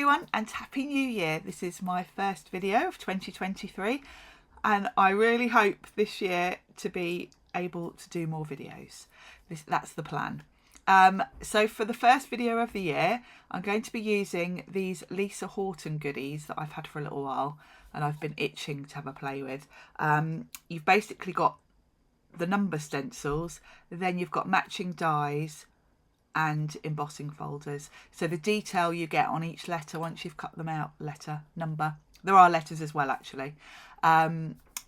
everyone and Happy New Year. This is my first video of 2023 and I really hope this year to be able to do more videos. That's the plan. So for the first video of the year, I'm going to be using these Lisa Horton goodies that I've had for a little while and I've been itching to have a play with. You've basically got the number stencils, then you've got matching dies and embossing folders. So the detail you get on each letter once you've cut them out, letter, number, there are letters as well actually,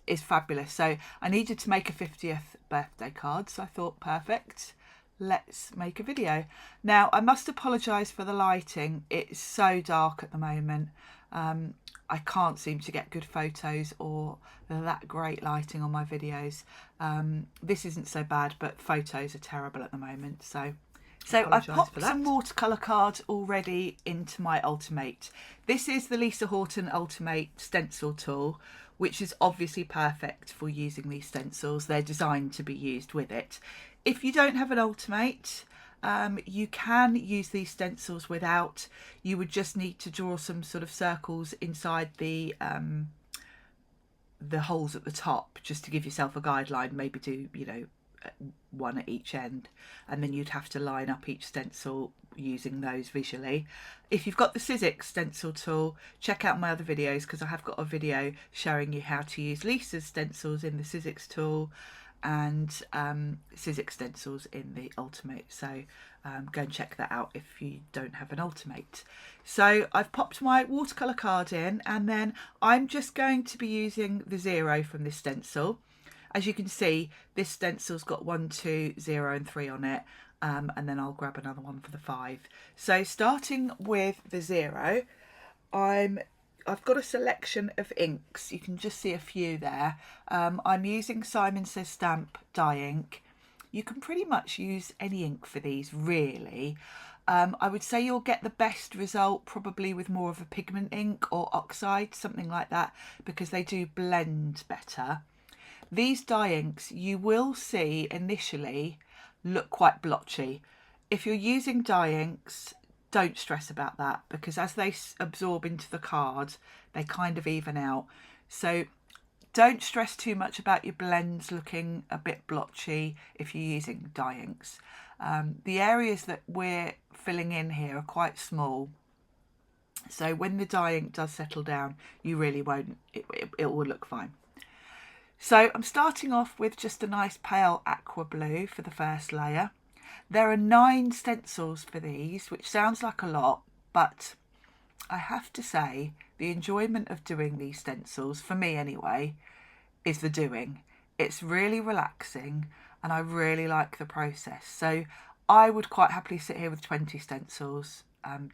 is fabulous. So I needed to make a 50th birthday card, so I thought perfect, let's make a video. Now I must apologise for the lighting, it's so dark at the moment. I can't seem to get good photos or that great lighting on my videos. This isn't so bad, but photos are terrible at the moment. So I've popped some watercolour cards already into my Ulti-mate. This is the Lisa Horton Ulti-mate stencil tool, which is obviously perfect for using these stencils. They're designed to be used with it. If you don't have an Ulti-mate, you can use these stencils without. You would just need to draw some sort of circles inside the holes at the top, just to give yourself a guideline. Maybe do, you know, one at each end, and then you'd have to line up each stencil using those visually. If you've got the Sizzix stencil tool, check out my other videos because I have got a video showing you how to use Lisa's stencils in the Sizzix tool and Sizzix stencils in the Ulti-mate. So go and check that out if you don't have an Ulti-mate. So I've popped my watercolour card in, and then I'm just going to be using the 0 from this stencil. As you can see, this stencil's got 1, 2, 0 and 3 on it, and then I'll grab another one for the 5. So starting with the 0, I've got a selection of inks. You can just see a few there. I'm using Simon Says Stamp dye ink. You can pretty much use any ink for these, really. I would say you'll get the best result probably with more of a pigment ink or oxide, something like that, because they do blend better. These dye inks you will see initially look quite blotchy. If you're using dye inks, don't stress about that, because as they absorb into the card, they kind of even out. So don't stress too much about your blends looking a bit blotchy if you're using dye inks. The areas that we're filling in here are quite small. So when the dye ink does settle down, you really won't, it will look fine. So I'm starting off with just a nice pale aqua blue for the first layer. There are 9 stencils for these, which sounds like a lot, but I have to say the enjoyment of doing these stencils, for me anyway, is the doing. It's really relaxing and I really like the process. So I would quite happily sit here with 20 stencils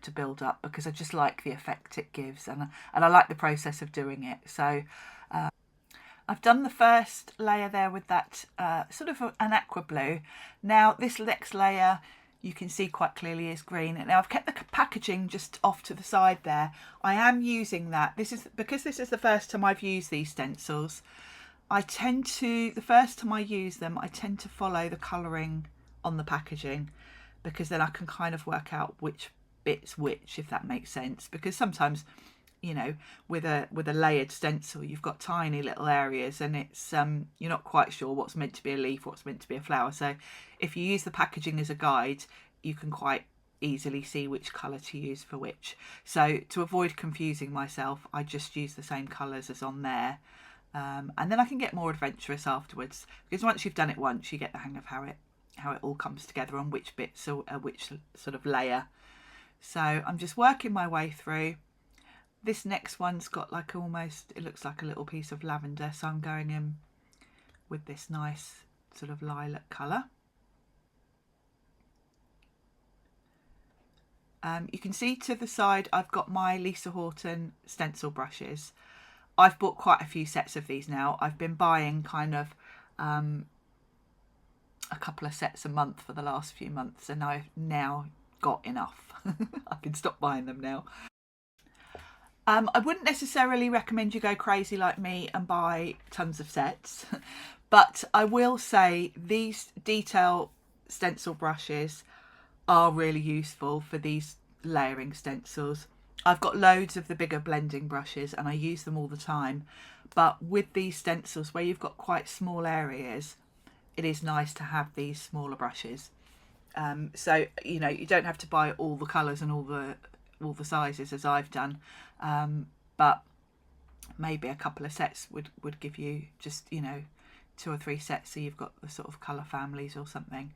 to build up, because I just like the effect it gives, and I like the process of doing it. So I've done the first layer there with that sort of an aqua blue. Now this next layer you can see quite clearly is green. Now I've kept the packaging just off to the side there. I am using that. This is because this is the first time I've used these stencils. The first time I use them, I tend to follow the colouring on the packaging, because then I can kind of work out which bit's which, if that makes sense. Because sometimes, you know, with a layered stencil, you've got tiny little areas and it's you're not quite sure what's meant to be a leaf, what's meant to be a flower. So if you use the packaging as a guide, you can quite easily see which colour to use for which. So to avoid confusing myself, I just use the same colours as on there, and then I can get more adventurous afterwards, because once you've done it once, you get the hang of how it all comes together on which bits or which sort of layer. So I'm just working my way through. This next one's got like almost, it looks like a little piece of lavender, so I'm going in with this nice sort of lilac colour. You can see to the side I've got my Lisa Horton stencil brushes. I've bought quite a few sets of these now. I've been buying kind of a couple of sets a month for the last few months, and I've now got enough. I can stop buying them now. I wouldn't necessarily recommend you go crazy like me and buy tons of sets, but I will say these detail stencil brushes are really useful for these layering stencils. I've got loads of the bigger blending brushes and I use them all the time, but with these stencils where you've got quite small areas, it is nice to have these smaller brushes. So you know, you don't have to buy all the colours and all the sizes as I've done, but maybe a couple of sets would give you just, you know, 2 or 3 sets, so you've got the sort of colour families or something.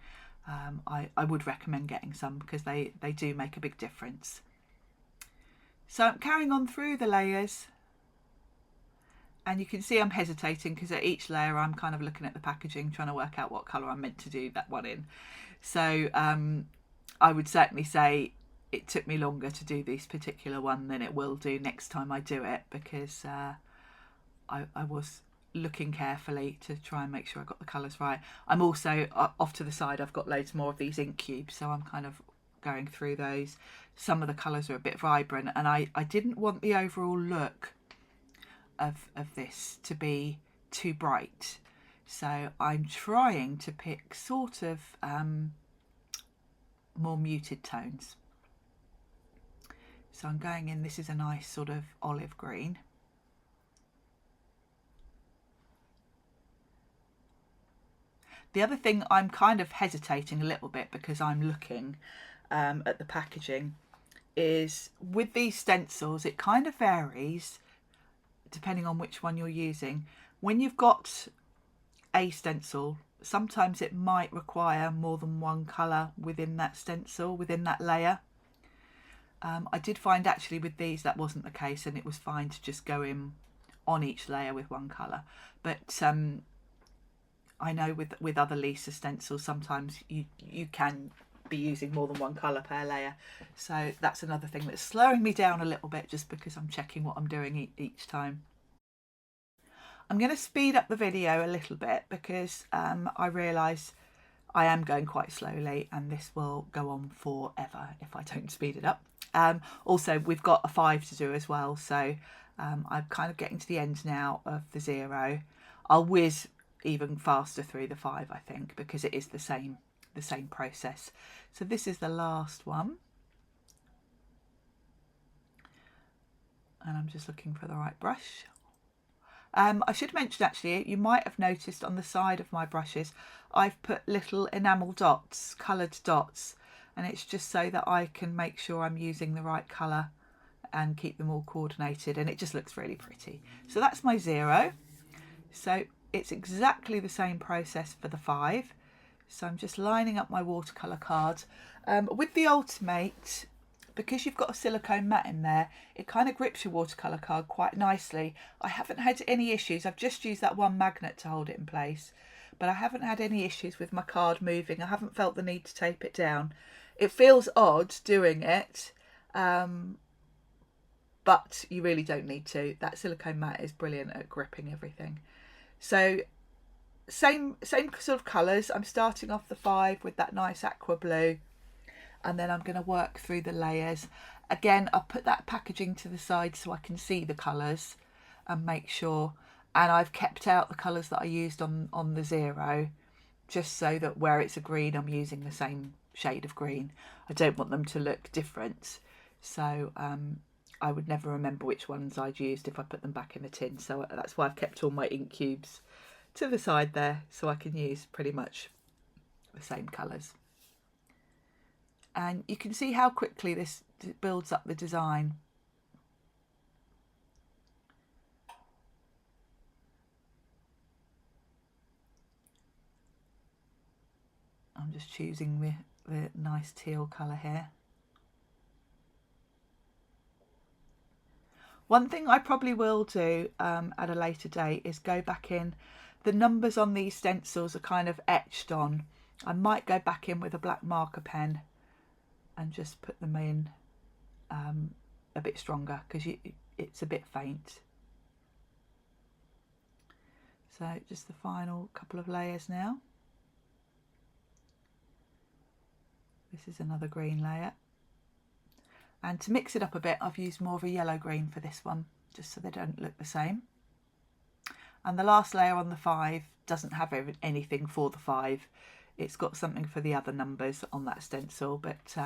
I would recommend getting some because they do make a big difference. So I'm carrying on through the layers, and you can see I'm hesitating because at each layer I'm kind of looking at the packaging, trying to work out what colour I'm meant to do that one in. So I would certainly say it took me longer to do this particular one than it will do next time I do it, because I was looking carefully to try and make sure I got the colours right. I'm also off to the side, I've got loads more of these ink cubes, so I'm kind of going through those. Some of the colours are a bit vibrant, and I didn't want the overall look of this to be too bright, so I'm trying to pick sort of more muted tones. So I'm going in, this is a nice sort of olive green. The other thing, I'm kind of hesitating a little bit because I'm looking at the packaging, is with these stencils it kind of varies depending on which one you're using. When you've got a stencil, sometimes it might require more than one colour within that stencil, within that layer. I did find actually with these that wasn't the case, and it was fine to just go in on each layer with one colour. But I know with other Lisa stencils sometimes you can be using more than one colour per layer, so that's another thing that's slowing me down a little bit, just because I'm checking what I'm doing each time. I'm going to speed up the video a little bit because I realise I am going quite slowly and this will go on forever if I don't speed it up. Also, we've got a 5 to do as well, so I'm kind of getting to the end now of the 0. I'll whiz even faster through the 5, I think, because it is the same process. So this is the last one, and I'm just looking for the right brush. I should mention actually, you might have noticed on the side of my brushes I've put little enamel dots, coloured dots, and it's just so that I can make sure I'm using the right colour and keep them all coordinated, and it just looks really pretty. So that's my 0. So it's exactly the same process for the 5. So I'm just lining up my watercolour cards. With the Ulti-mate, because you've got a silicone mat in there, it kind of grips your watercolour card quite nicely. I haven't had any issues. I've just used that one magnet to hold it in place, but I haven't had any issues with my card moving. I haven't felt the need to tape it down. It feels odd doing it, but you really don't need to. That silicone mat is brilliant at gripping everything. So same sort of colours. I'm starting off the 5 with that nice aqua blue, and then I'm going to work through the layers. Again, I'll put that packaging to the side so I can see the colours and make sure. And I've kept out the colours that I used on the 0, just so that where it's a green, I'm using the same shade of green. I don't want them to look different. So I would never remember which ones I'd used if I put them back in the tin. So that's why I've kept all my ink cubes to the side there, so I can use pretty much the same colours. And you can see how quickly this builds up the design. I'm just choosing the nice teal colour here. One thing I probably will do at a later date is go back in. The numbers on these stencils are kind of etched on. I might go back in with a black marker pen and just put them in a bit stronger, because it's a bit faint. So just the final couple of layers now. This is another green layer. And to mix it up a bit, I've used more of a yellow green for this one, just so they don't look the same. And the last layer on the 5 doesn't have anything for the 5. It's got something for the other numbers on that stencil, but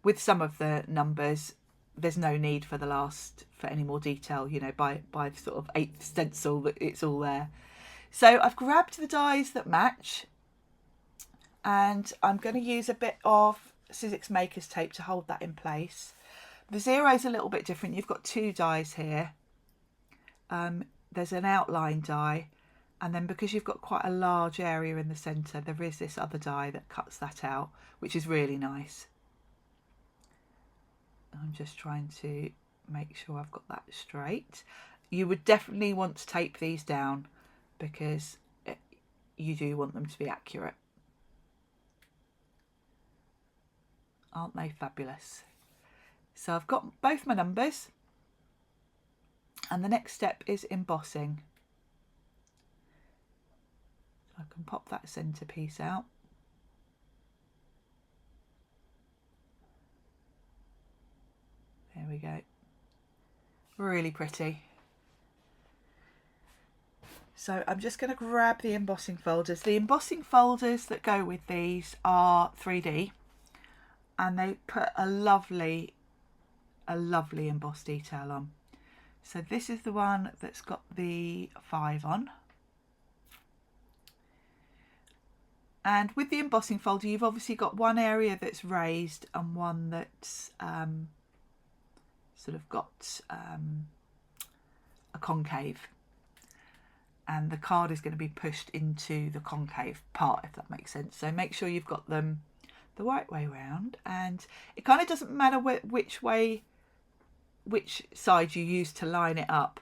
with some of the numbers, there's no need for for any more detail, you know, by the sort of 8th stencil that it's all there. So I've grabbed the dies that match, and I'm going to use a bit of Sizzix Maker's tape to hold that in place. The 0 is a little bit different. You've got 2 dies here. There's an outline die, and then because you've got quite a large area in the centre, there is this other die that cuts that out, which is really nice. I'm just trying to make sure I've got that straight. You would definitely want to tape these down because you do want them to be accurate. Aren't they fabulous? So I've got both my numbers, and the next step is embossing. So I can pop that centerpiece out. There we go. Really pretty. So I'm just going to grab the embossing folders. The embossing folders that go with these are 3D, and they put a lovely emboss detail on. So this is the one that's got the 5 on. And with the embossing folder, you've obviously got one area that's raised and one that's sort of got a concave. And the card is going to be pushed into the concave part, if that makes sense. So make sure you've got them the right way round, and it kind of doesn't matter which side you use to line it up.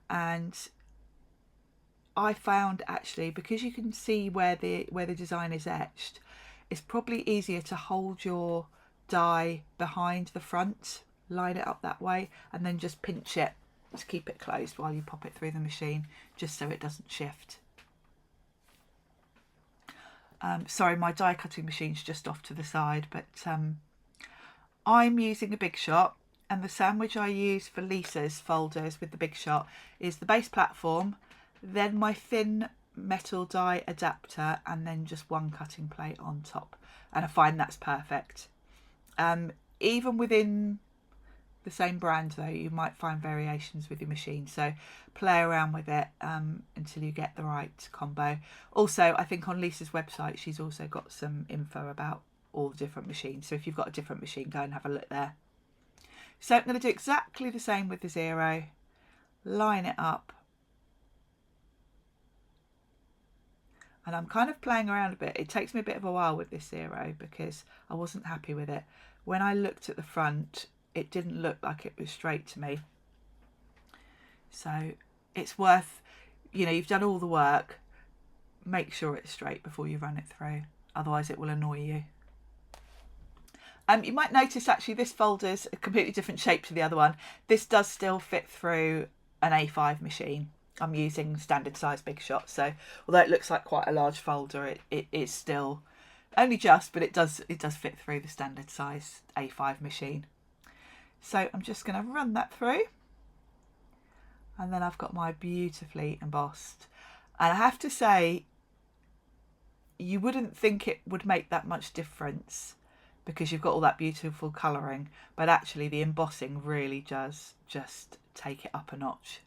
And I found actually, because you can see where the design is etched, it's probably easier to hold your die behind the front, line it up that way, and then just pinch it to keep it closed while you pop it through the machine, just so it doesn't shift. Sorry, my die cutting machine's just off to the side, but I'm using a Big Shot, and the sandwich I use for Lisa's folders with the Big Shot is the base platform, then my thin metal die adapter, and then just one cutting plate on top. And I find that's perfect. Even within the same brand though, you might find variations with your machine, so play around with it until you get the right combo. Also, I think on Lisa's website she's also got some info about all the different machines, so if you've got a different machine, go and have a look there. So I'm going to do exactly the same with the 0, line it up, and I'm kind of playing around a bit. It takes me a bit of a while with this 0 because I wasn't happy with it. When I looked at the front, it didn't look like it was straight to me. So it's worth, you know, you've done all the work, make sure it's straight before you run it through, otherwise it will annoy you. You might notice actually this folder's a completely different shape to the other one. This does still fit through an A5 machine. I'm using standard size Big Shot, so although it looks like quite a large folder, it is still only just, but it does fit through the standard size A5 machine. So I'm just going to run that through, and then I've got my beautifully embossed. And I have to say, you wouldn't think it would make that much difference because you've got all that beautiful colouring, but actually the embossing really does just take it up a notch.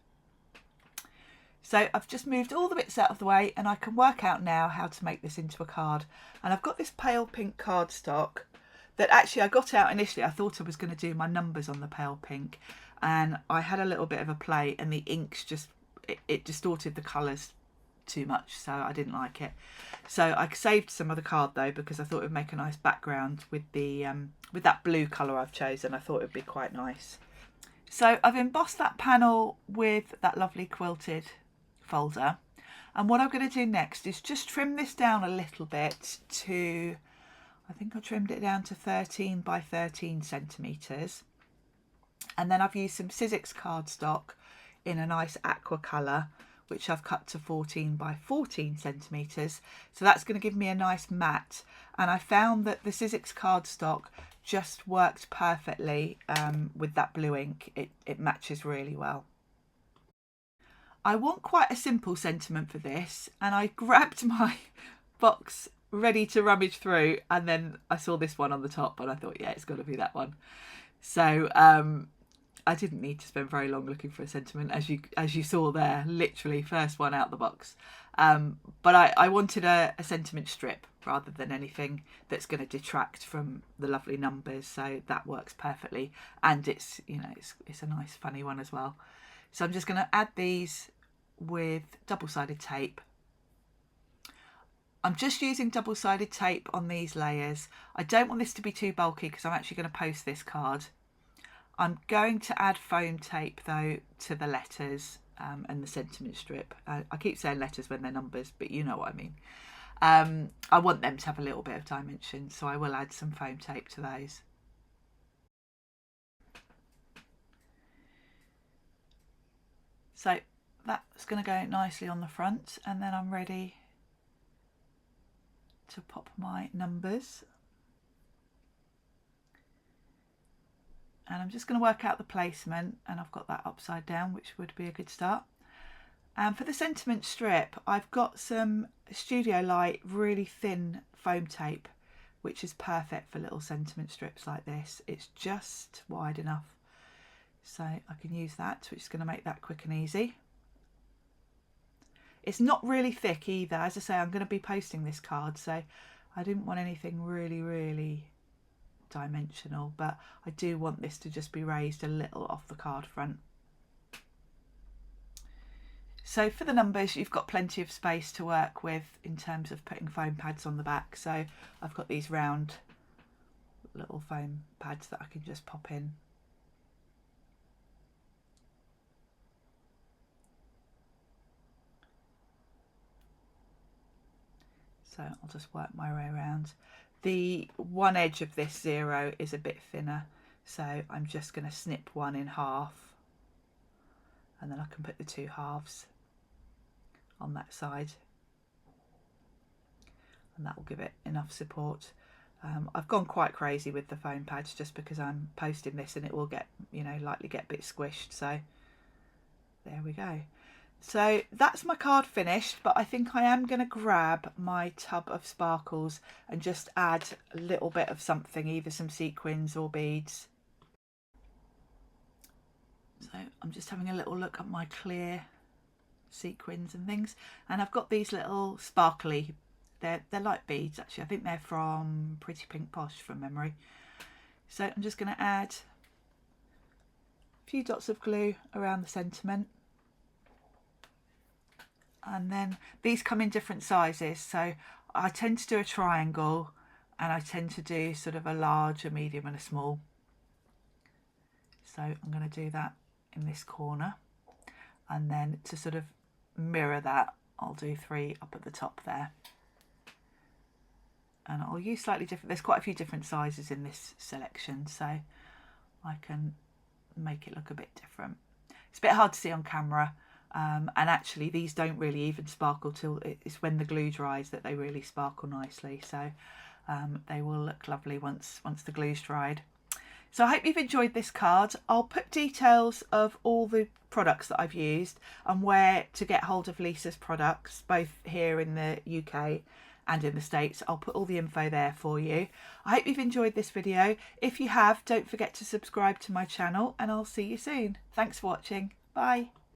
So I've just moved all the bits out of the way, and I can work out now how to make this into a card. And I've got this pale pink cardstock that actually I got out initially. I thought I was going to do my numbers on the pale pink, and I had a little bit of a play, and the inks just, it distorted the colours too much, so I didn't like it. So I saved some of the card though, because I thought it would make a nice background with the with that blue colour I've chosen. I thought it would be quite nice. So I've embossed that panel with that lovely quilted folder, and what I'm going to do next is just trim this down a little bit to, I think I trimmed it down to 13 by 13 centimetres, and then I've used some Sizzix cardstock in a nice aqua colour, which I've cut to 14 by 14 centimetres, so that's going to give me a nice matte. And I found that the Sizzix cardstock just worked perfectly with that blue ink. It matches really well. I want quite a simple sentiment for this, and I grabbed my box ready to rummage through, and then I saw this one on the top and I thought, yeah, it's got to be that one. So I didn't need to spend very long looking for a sentiment, as you saw there, literally first one out the box. But I wanted a sentiment strip rather than anything that's going to detract from the lovely numbers, so that works perfectly. And it's, you know, it's a nice funny one as well. So I'm just going to add these with double-sided tape. I'm just using double-sided tape on these layers. I don't want this to be too bulky because I'm actually going to post this card. I'm going to add foam tape though to the letters and the sentiment strip. I keep saying letters when they're numbers, but you know what I mean. I want them to have a little bit of dimension, so I will add some foam tape to those. So that's going to go nicely on the front, and then I'm ready to pop my numbers. And I'm just going to work out the placement, and I've got that upside down, which would be a good start. And for the sentiment strip, I've got some Studio Light really thin foam tape, which is perfect for little sentiment strips like this. It's just wide enough, so I can use that, which is going to make that quick and easy. It's not really thick either. As I say, I'm going to be posting this card, so I didn't want anything really dimensional, but I do want this to just be raised a little off the card front. So for the numbers, you've got plenty of space to work with in terms of putting foam pads on the back. So I've got these round little foam pads that I can just pop in. So I'll just work my way around. The one edge of this 0 is a bit thinner, so I'm just going to snip one in half, and then I can put the 2 halves on that side, and that will give it enough support. I've gone quite crazy with the foam pads just because I'm posting this and it will get, you know, likely get a bit squished, so there we go. So that's my card finished, but I think I am going to grab my tub of sparkles and just add a little bit of something, either some sequins or beads. So I'm just having a little look at my clear sequins and things, and I've got these little sparkly, they're like beads actually. I think they're from Pretty Pink Posh from memory. So I'm just going to add a few dots of glue around the sentiment. And then these come in different sizes, so I tend to do a triangle, and I tend to do sort of a large, a medium and a small. So I'm going to do that in this corner, and then to sort of mirror that, I'll do 3 up at the top there. And I'll use slightly different, there's quite a few different sizes in this selection, so I can make it look a bit different. It's a bit hard to see on camera. And actually these don't really even sparkle till it's when the glue dries that they really sparkle nicely, so they will look lovely once the glue's dried. So I hope you've enjoyed this card. I'll put details of all the products that I've used and where to get hold of Lisa's products, both here in the UK and in the States. I'll put all the info there for you. I hope you've enjoyed this video. If you have, don't forget to subscribe to my channel, and I'll see you soon. Thanks for watching. Bye.